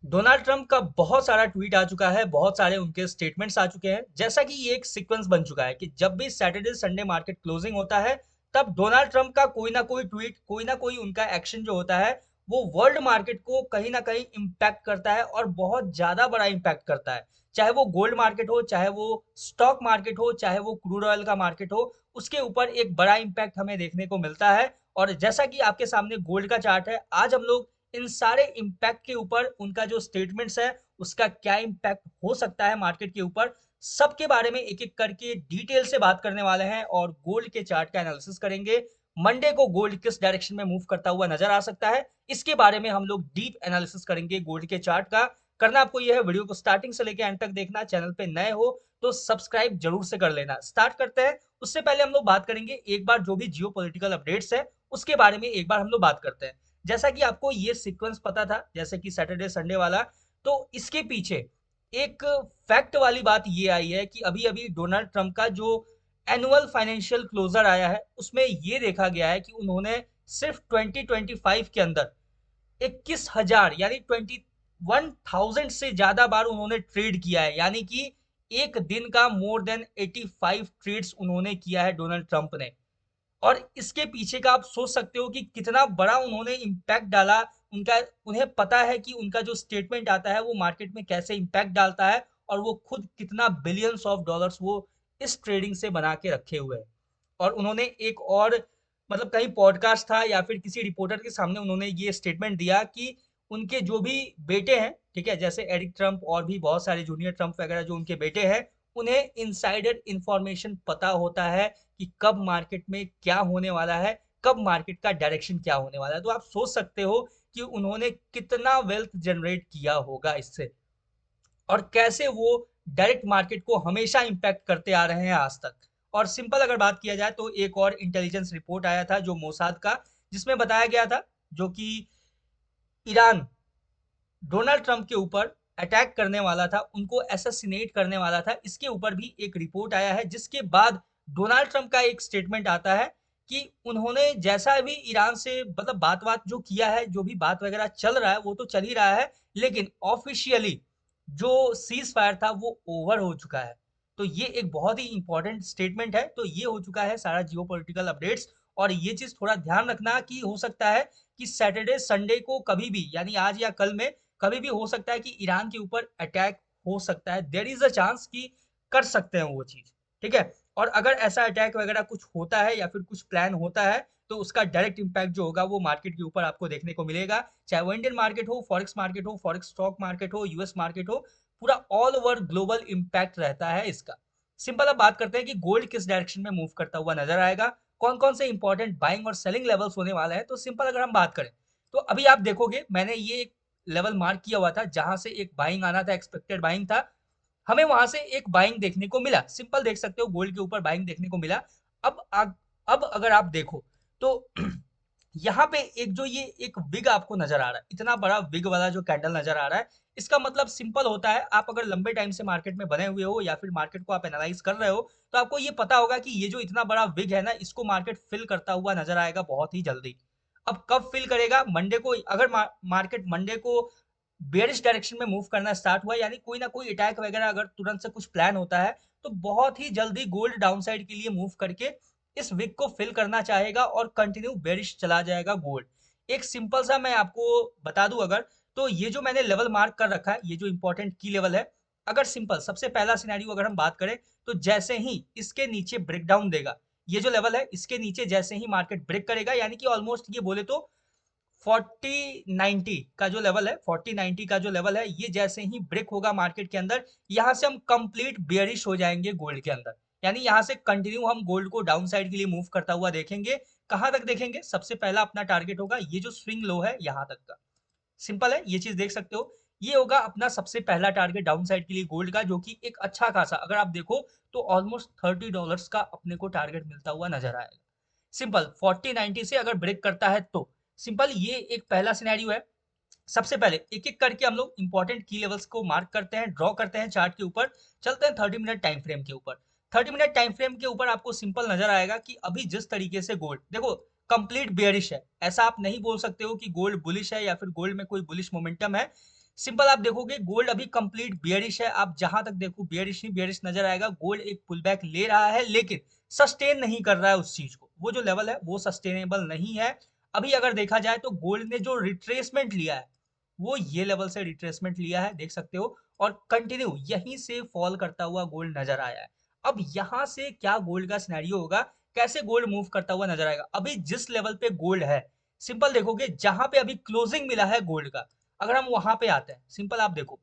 Donald Trump का बहुत सारा ट्वीट आ चुका है, बहुत सारे उनके स्टेटमेंट्स आ चुके हैं। जैसा कि ये एक सीक्वेंस बन चुका है कि जब भी सैटरडे संडे मार्केट क्लोजिंग होता है, तब डोनाल्ड ट्रंप का कोई ना कोई ट्वीट, कोई ना कोई उनका एक्शन जो होता है, वो वर्ल्ड मार्केट को कहीं ना कहीं इम्पैक्ट करता है और बहुत ज्यादा बड़ा इम्पैक्ट करता है। चाहे वो गोल्ड मार्केट हो, चाहे वो स्टॉक मार्केट हो, चाहे वो क्रूड ऑयल का मार्केट हो, उसके ऊपर एक बड़ा इम्पैक्ट हमें देखने को मिलता है। और जैसा कि आपके सामने गोल्ड का चार्ट है, आज हम लोग इन सारे इम्पैक्ट के ऊपर, उनका जो स्टेटमेंट्स है, उसका क्या इम्पैक्ट हो सकता है मार्केट के ऊपर, सबके बारे में एक एक करके डिटेल से बात करने वाले हैं और गोल्ड के चार्ट का एनालिसिस करेंगे। मंडे को गोल्ड किस डायरेक्शन में मूव करता हुआ नजर आ सकता है, इसके बारे में हम लोग डीप एनालिसिस करेंगे गोल्ड के चार्ट का। करना आपको यह है, वीडियो को स्टार्टिंग से लेकर एंड तक देखना। चैनल पे नए हो तो सब्सक्राइब जरूर से कर लेना। स्टार्ट करते हैं। उससे पहले हम लोग बात करेंगे एक बार जो भी जियो पॉलिटिकल अपडेट्स है, उसके बारे में एक बार हम लोग बात करते हैं। जैसा कि आपको ये सीक्वेंस पता था, जैसे कि सैटरडे संडे वाला, तो इसके पीछे एक फैक्ट वाली बात ये आई है कि अभी अभी डोनाल्ड ट्रंप का जो एनुअल फाइनेंशियल क्लोजर आया है, उसमें ये देखा गया है कि उन्होंने सिर्फ 2025 के अंदर 21,000 यानी 21,000 से ज्यादा बार उन्होंने ट्रेड किया है। यानी कि एक दिन का मोर देन 85 ट्रेड्स उन्होंने किया है डोनाल्ड ट्रंप ने। और इसके पीछे का आप सोच सकते हो कि कितना बड़ा उन्होंने इम्पैक्ट डाला। उनका, उन्हें पता है कि उनका जो स्टेटमेंट आता है वो मार्केट में कैसे इम्पैक्ट डालता है, और वो खुद कितना बिलियंस ऑफ डॉलर्स वो इस ट्रेडिंग से बना के रखे हुए हैं। और उन्होंने एक और, मतलब कहीं पॉडकास्ट था या फिर किसी रिपोर्टर के सामने उन्होंने ये स्टेटमेंट दिया कि उनके जो भी बेटे हैं, ठीक है, जैसे एरिक ट्रंप और भी बहुत सारे जूनियर ट्रंप वगैरह जो उनके बेटे हैं, उन्हें इनसाइडर इंफॉर्मेशन पता होता है कि कब मार्केट में क्या होने वाला है, कब मार्केट का डायरेक्शन क्या होने वाला है। तो आप सोच सकते हो कि उन्होंने कितना वेल्थ जनरेट किया होगा इससे, और कैसे वो डायरेक्ट मार्केट को हमेशा इंपैक्ट करते आ रहे हैं आज तक। और सिंपल अगर बात किया जाए तो एक और इंटेलिजेंस रिपोर्ट आया था जो मोसाद का, जिसमें बताया गया था जो कि ईरान डोनाल्ड ट्रंप के ऊपर अटैक करने वाला था, उनको असैसिनेट करने वाला था। इसके ऊपर भी एक रिपोर्ट आया है, जिसके बाद डोनाल्ड ट्रंप का एक स्टेटमेंट आता है कि उन्होंने जैसा भी ईरान से, मतलब बात बात जो किया है, जो भी बात वगैरह चल रहा है वो तो चल ही रहा है, लेकिन ऑफिशियली जो सीज फायर था वो ओवर हो चुका है। तो ये एक बहुत ही इंपॉर्टेंट स्टेटमेंट है। तो ये हो चुका है सारा जियो पॉलिटिकल अपडेट्स। और ये चीज थोड़ा ध्यान रखना कि हो सकता है कि सैटरडे संडे को कभी भी, यानी आज या कल में कभी भी हो सकता है कि ईरान के ऊपर अटैक हो सकता है। देयर इज अ चांस कि कर सकते हैं वो चीज, ठीक है। और अगर ऐसा अटैक वगैरह कुछ होता है या फिर कुछ प्लान होता है, तो उसका डायरेक्ट इम्पैक्ट जो होगा वो मार्केट के ऊपर आपको देखने को मिलेगा। चाहे वो इंडियन मार्केट हो, फॉरेक्स मार्केट हो, फॉरेक्स स्टॉक मार्केट हो, यूएस मार्केट हो, पूरा ऑल ओवर ग्लोबल इम्पैक्ट रहता है इसका। सिंपल अब बात करते हैं कि गोल्ड किस डायरेक्शन में मूव करता हुआ नजर आएगा, कौन कौन से इंपॉर्टेंट बाइंग और सेलिंग लेवल्स होने वाले हैं। तो सिंपल अगर हम बात करें, तो अभी आप देखोगे मैंने ये एक लेवल मार्क किया हुआ था जहां से एक बाइंग आना था, एक्सपेक्टेड बाइंग था। हमें वहां से एक बाइंग देखने को मिला, सिंपल देख सकते हो गोल्ड के ऊपर बाइंग देखने को मिला। अब अगर आप देखो तो यहाँ पे एक जो ये एक विग आपको नजर आ रहा है, इतना बड़ा विग वाला जो कैंडल नजर आ रहा है, इसका मतलब सिंपल होता है, आप अगर लंबे टाइम से मार्केट में बने हुए हो या फिर मार्केट को आप एनालाइज कर रहे हो, तो आपको ये पता होगा कि ये जो इतना बड़ा विग है ना, इसको मार्केट फिल करता हुआ नजर आएगा बहुत ही जल्दी। अब कब फिल करेगा? मंडे को, अगर मार्केट मंडे को बेरिश डायरेक्शन में मूव करना स्टार्ट हुआ, यानी कोई ना कोई अटैक वगैरह अगर तुरंत से कुछ प्लान होता है, तो बहुत ही जल्दी गोल्ड डाउन साइड के लिए मूव करके इस विक को फिल करना चाहेगा और कंटिन्यू बेरिश चला जाएगा गोल्ड। एक सिंपल सा मैं आपको बता दूं अगर, तो ये जो मैंने लेवल मार्क कर रखा है, ये जो इंपॉर्टेंट की लेवल है, अगर सिंपल सबसे पहला सिनेरियो अगर हम बात करें, तो जैसे ही इसके नीचे ब्रेक डाउन देगा, ये जो लेवल है इसके नीचे जैसे ही मार्केट ब्रेक करेगा, यानी कि ऑलमोस्ट ये बोले तो 4090 का जो लेवल है, 4090 का जो लेवल है, ये जैसे ही ब्रेक होगा मार्केट के अंदर, यहां से हम कंप्लीट बेयरिश हो जाएंगे गोल्ड के अंदर। यानी यहां से कंटिन्यू हम गोल्ड को डाउन साइड के लिए मूव करता हुआ देखेंगे। कहां तक देखेंगे? सबसे पहला अपना टारगेट होगा ये जो स्विंग लो है, यहां तक का। सिंपल है, ये चीज देख सकते हो। ये होगा अपना सबसे पहला टारगेट डाउन साइड के लिए गोल्ड का, जो कि एक अच्छा खासा, अगर आप देखो तो ऑलमोस्ट $30 का अपने को टारगेट मिलता हुआ नजर आएगा। सिंपल 4090 से अगर ब्रेक करता है तो सिंपल ये एक पहला सिनेरियो है। सबसे पहले एक एक करके हम लोग इंपॉर्टेंट की लेवल्स को मार्क करते हैं, ड्रॉ करते हैं चार्ट के ऊपर। चलते हैं 30 मिनट टाइम फ्रेम के ऊपर। 30 मिनट टाइम फ्रेम के ऊपर आपको सिंपल नजर आएगा कि अभी जिस तरीके से गोल्ड, देखो, कंप्लीट बेयरिश है। ऐसा आप नहीं बोल सकते हो कि गोल्ड बुलिश है या फिर गोल्ड में कोई बुलिश मोमेंटम है। सिंपल आप देखोगे गोल्ड अभी कंप्लीट बियरिश है, आप जहां तक देखो बियरिश ही बियरिश नजर आएगा। गोल्ड एक पुल बैक ले रहा है लेकिन सस्टेन नहीं कर रहा है उस चीज को, वो जो लेवल है वो सस्टेनेबल नहीं है। अभी अगर देखा जाए तो गोल्ड ने जो रिट्रेसमेंट लिया है वो ये लेवल से रिट्रेसमेंट लिया है, देख सकते हो, और कंटिन्यू यहीं से फॉल करता हुआ गोल्ड नजर आया है। अब यहां से क्या गोल्ड का सिनेरियो होगा, कैसे गोल्ड मूव करता हुआ नजर आएगा। अभी जिस लेवल पे गोल्ड है, सिंपल देखोगे जहां पे अभी क्लोजिंग मिला है गोल्ड का, अगर हम वहां पे आते हैं, सिंपल आप देखो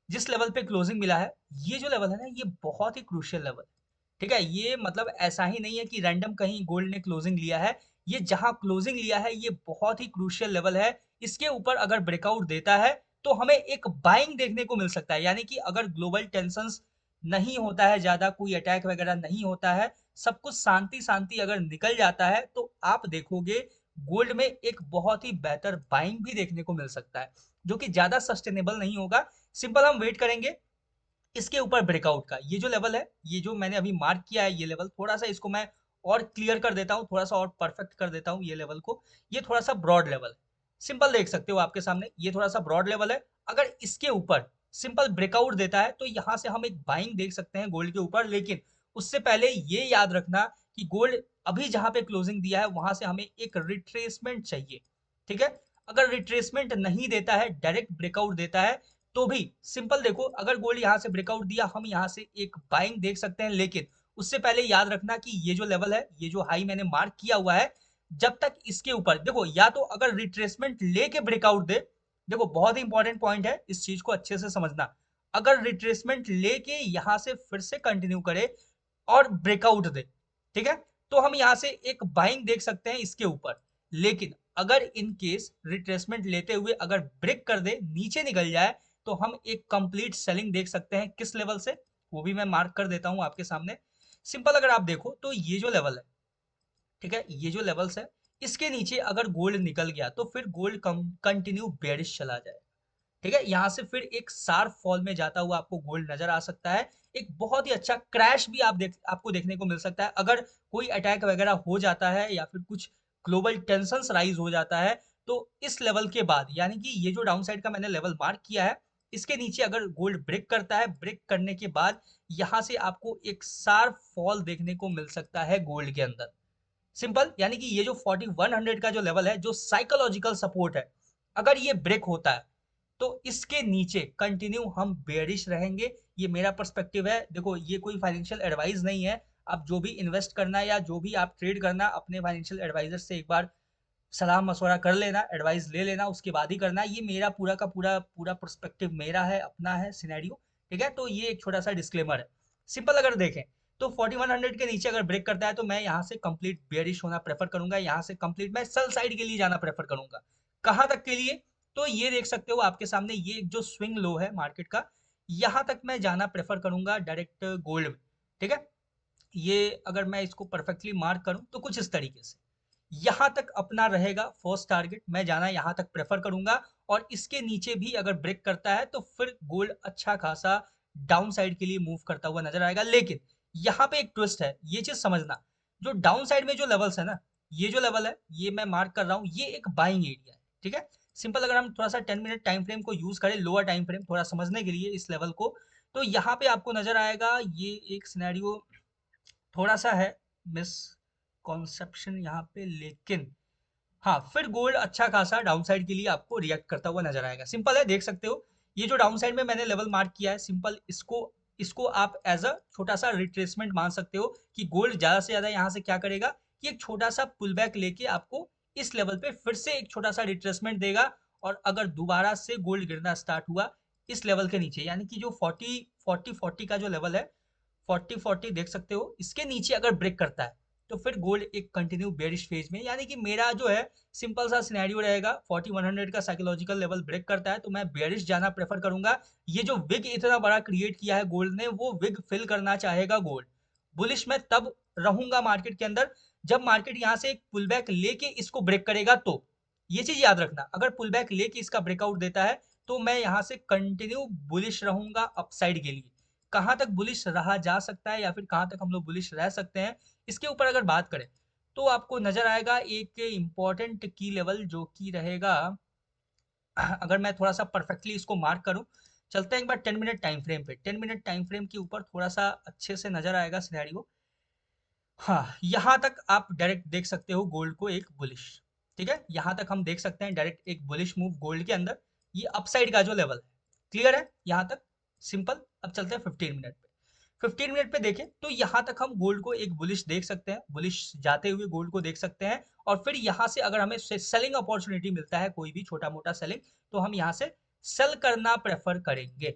जिस लेवल पे क्लोजिंग मिला है, ये जो लेवल है ना ये बहुत ही क्रूशियल लेवल है। ठीक है, ये मतलब ऐसा ही नहीं है कि रैंडम कहीं गोल्ड ने क्लोजिंग लिया है, ये जहां क्लोजिंग लिया है ये बहुत ही क्रूशियल लेवल है। इसके ऊपर अगर ब्रेकआउट देता है तो हमें एक बाइंग देखने को मिल सकता है, यानी कि अगर ग्लोबल टेंशंस नहीं होता है, ज्यादा कोई अटैक वगैरह नहीं होता है, सब कुछ शांति शांति अगर निकल जाता है, तो आप देखोगे गोल्ड में एक बहुत ही बेहतर बाइंग भी देखने को मिल सकता है, जो कि ज्यादा सस्टेनेबल नहीं होगा। सिंपल हम वेट करेंगे इसके ऊपर ब्रेकआउट का। ये जो लेवल है, ये जो मैंने अभी मार्क किया है ये लेवल, थोड़ा सा इसको मैं और क्लियर कर देता हूँ, थोड़ा सा और परफेक्ट कर देता हूँ ये लेवल को। ये थोड़ा सा ब्रॉड लेवल है, सिंपल देख सकते हो आपके सामने, ये थोड़ा सा ब्रॉड लेवल है। अगर इसके ऊपर सिंपल ब्रेकआउट देता है तो यहाँ से हम एक बाइंग देख सकते हैं गोल्ड के ऊपर, लेकिन उससे पहले ये याद रखना कि गोल्ड अभी जहां पे क्लोजिंग दिया है वहां से हमें एक रिट्रेसमेंट चाहिए। ठीक है, अगर रिट्रेसमेंट नहीं देता है, डायरेक्ट ब्रेकआउट देता है, तो भी सिंपल देखो, अगर गोल्ड यहाँ से ब्रेकआउट दिया हम यहाँ से एक बाइंग देख सकते हैं, लेकिन उससे पहले याद रखना कि ये जो लेवल है, ये जो हाई मैंने मार्क किया हुआ है, जब तक इसके ऊपर देखो, या तो अगर रिट्रेसमेंट लेके ब्रेकआउट दे, देखो बहुत ही इंपॉर्टेंट पॉइंट है, इस चीज को अच्छे से समझना, अगर रिट्रेसमेंट लेके यहां से फिर से कंटिन्यू करे और ब्रेकआउट दे, ठीक है, तो हम यहाँ से एक बाइंग देख सकते हैं इसके ऊपर। लेकिन अगर इन केस रिट्रेसमेंट लेते हुए अगर ब्रेक कर दे, नीचे निकल जाए, तो हम एक कंप्लीट सेलिंग देख सकते हैं। किस लेवल से, वो भी मैं मार्क कर देता हूं आपके सामने। सिंपल अगर आप देखो तो ये जो लेवल है, ठीक है, ये जो लेवल्स है, इसके नीचे अगर गोल्ड निकल गया तो फिर गोल्ड कंटिन्यू बेरिश चला जाए। ठीक है, यहाँ से फिर एक शार्प फॉल में जाता हुआ आपको गोल्ड नजर आ सकता है। एक बहुत ही अच्छा क्रैश भी आपको देखने को मिल सकता है, अगर कोई अटैक वगैरह हो जाता है या फिर कुछ ग्लोबल टेंशंस राइज हो जाता है, तो इस लेवल के बाद, यानी कि ये जो डाउन साइड का मैंने लेवल मार्क किया है, इसके नीचे अगर गोल्ड ब्रेक करता है, ब्रेक करने के बाद यहाँ से आपको एक शार्प फॉल देखने को मिल सकता है गोल्ड के अंदर। सिंपल, यानी कि ये जो 4100 का जो लेवल है, जो साइकोलॉजिकल सपोर्ट है, अगर ये ब्रेक होता है तो इसके नीचे कंटिन्यू हम बेयरिश रहेंगे। ये मेरा पर्सपेक्टिव है, देखो ये कोई फाइनेंशियल एडवाइस नहीं है। आप जो भी इन्वेस्ट करना है या जो भी आप ट्रेड करना, अपने फाइनेंशियल एडवाइजर से एक बार सलाह मशवरा कर लेना, एडवाइस ले लेना, उसके बाद ही करना है। ये मेरा पूरा का पूरा पूरा पर्सपेक्टिव मेरा है, अपना है सिनेरियो। ठीक है, तो ये एक छोटा सा डिस्क्लेमर है। सिंपल अगर देखें तो 4100 के नीचे अगर ब्रेक करता है तो मैं यहाँ से कंप्लीट बेयरिश होना प्रेफर करूंगा, यहाँ से कंप्लीट मैं सेल साइड के लिए जाना प्रेफर करूंगा। कहाँ तक के लिए, तो ये देख सकते हो आपके सामने, ये एक जो स्विंग लो है मार्केट का, यहाँ तक मैं जाना प्रेफर करूंगा डायरेक्ट गोल्ड में। ठीक है, ये अगर मैं इसको परफेक्टली मार्क करूं तो कुछ इस तरीके से यहाँ तक अपना रहेगा फर्स्ट टारगेट, मैं जाना यहाँ तक प्रेफर करूंगा। और इसके नीचे भी अगर ब्रेक करता है तो फिर गोल्ड अच्छा खासा डाउन साइड के लिए मूव करता हुआ नजर आएगा। लेकिन यहाँ पे एक ट्विस्ट है, ये चीज समझना, जो डाउन साइड में जो लेवल्स है ना, ये जो लेवल है ये मैं मार्क कर रहा हूँ, ये एक बाइंग एरिया है। ठीक है, सिंपल अगर हम थोड़ा सा 10 मिनट टाइम फ्रेम को यूज करें, लोअर टाइम फ्रेम, थोड़ा समझने के लिए इस लेवल को, तो यहाँ पे आपको नजर आएगा ये एक सिनेरियो थोड़ा सा है मिस कॉन्सेप्शन यहाँ पे, लेकिन हाँ, फिर गोल्ड अच्छा खासा डाउन साइड के लिए आपको रिएक्ट करता हुआ नजर आएगा। सिंपल है, देख सकते हो, ये जो डाउन साइड में मैंने लेवल मार्क किया है, सिंपल इसको इसको आप एज अ छोटा सा रिट्रेसमेंट मान सकते हो, कि गोल्ड ज्यादा से ज्यादा यहाँ से क्या करेगा कि एक छोटा सा पुल बैक लेके आपको इस लेवल पे फिर से एक छोटा सा रिट्रेसमेंट देगा। और अगर दोबारा से गोल्ड गिरना स्टार्ट हुआ इस लेवल के नीचे, यानी कि जो 40 का जो लेवल है, 40 देख सकते हो, इसके नीचे अगर ब्रेक करता है तो फिर गोल्ड एक कंटिन्यू बेरिश फेज में, यानी कि मेरा जो है सिंपल सा सिनेरियो रहेगा, 4100 का साइकोलॉजिकल लेवल ब्रेक करता है तो मैं बेरिश जाना प्रेफर करूंगा। ये जो विग इतना बड़ा क्रिएट किया है गोल्ड ने, वो विग फिल करना चाहेगा गोल्ड। बुलिश में तब रहूंगा मार्केट के अंदर जब मार्केट यहाँ से एक पुल बैक लेके इसको ब्रेक करेगा, तो ये चीज याद रखना, अगर पुल बैक लेके इसका ब्रेकआउट देता है तो मैं यहाँ से कंटिन्यू बुलिश रहूंगा अपसाइड के लिए। कहाँ तक बुलिश रहा जा सकता है या फिर कहाँ तक हम लोग बुलिश रह सकते हैं, इसके ऊपर अगर बात करें तो आपको नजर आएगा एक इंपॉर्टेंट की लेवल जो कि रहेगा अगर मैं थोड़ा सा परफेक्टली इसको मार्क करूं, चलते हैं एक बार 10 मिनट टाइम फ्रेम पे। 10 मिनट टाइम फ्रेम के ऊपर थोड़ा सा अच्छे से नजर आएगा सिनेरियो। हाँ, यहाँ तक आप डायरेक्ट देख सकते हो गोल्ड को एक बुलिश। ठीक है, यहाँ तक हम देख सकते हैं डायरेक्ट एक बुलिश मूव गोल्ड के अंदर। ये अपसाइड का जो लेवल है, क्लियर है यहाँ तक, सिंपल। अब चलते हैं 15 मिनट पे। 15 मिनट पे देखें तो यहाँ तक हम गोल्ड को एक बुलिश देख सकते हैं, बुलिश जाते हुए गोल्ड को देख सकते हैं। और फिर यहाँ से अगर हमें सेलिंग अपॉर्चुनिटी मिलता है, कोई भी छोटा मोटा सेलिंग, तो हम यहाँ से सेल करना प्रेफर करेंगे।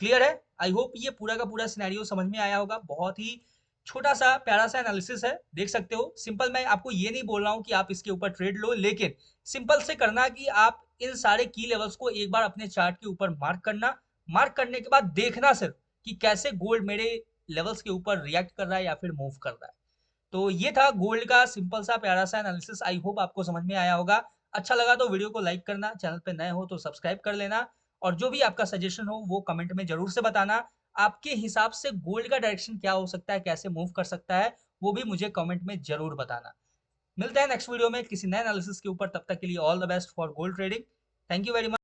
क्लियर है? आई होप ये पूरा का पूरा सिनेरियो समझ में आया होगा। बहुत ही छोटा सा प्यारा सा एनालिसिस है, देख सकते हो। सिंपल, मैं आपको ये नहीं बोल रहा हूँ कि आप इसके ऊपर ट्रेड लो, लेकिन सिंपल से करना कि आप इन सारे की लेवल्स को एक बार अपने चार्ट के ऊपर मार्क करना। मार्क करने के बाद देखना सिर्फ कि कैसे गोल्ड मेरे लेवल्स के ऊपर रिएक्ट कर रहा है या फिर मूव कर रहा है। तो ये था गोल्ड का सिंपल सा प्यारा सा एनालिसिस। आई होप आपको समझ में आया होगा। अच्छा लगा तो वीडियो को लाइक करना, चैनल पे नए हो तो सब्सक्राइब कर लेना, और जो भी आपका सजेशन हो वो कमेंट में जरूर से बताना। आपके हिसाब से गोल्ड का डायरेक्शन क्या हो सकता है, कैसे मूव कर सकता है, वो भी मुझे कमेंट में जरूर बताना। मिलते हैं नेक्स्ट वीडियो में किसी नए एनालिसिस के ऊपर। तब तक के लिए all the best for gold trading. Thank you very much.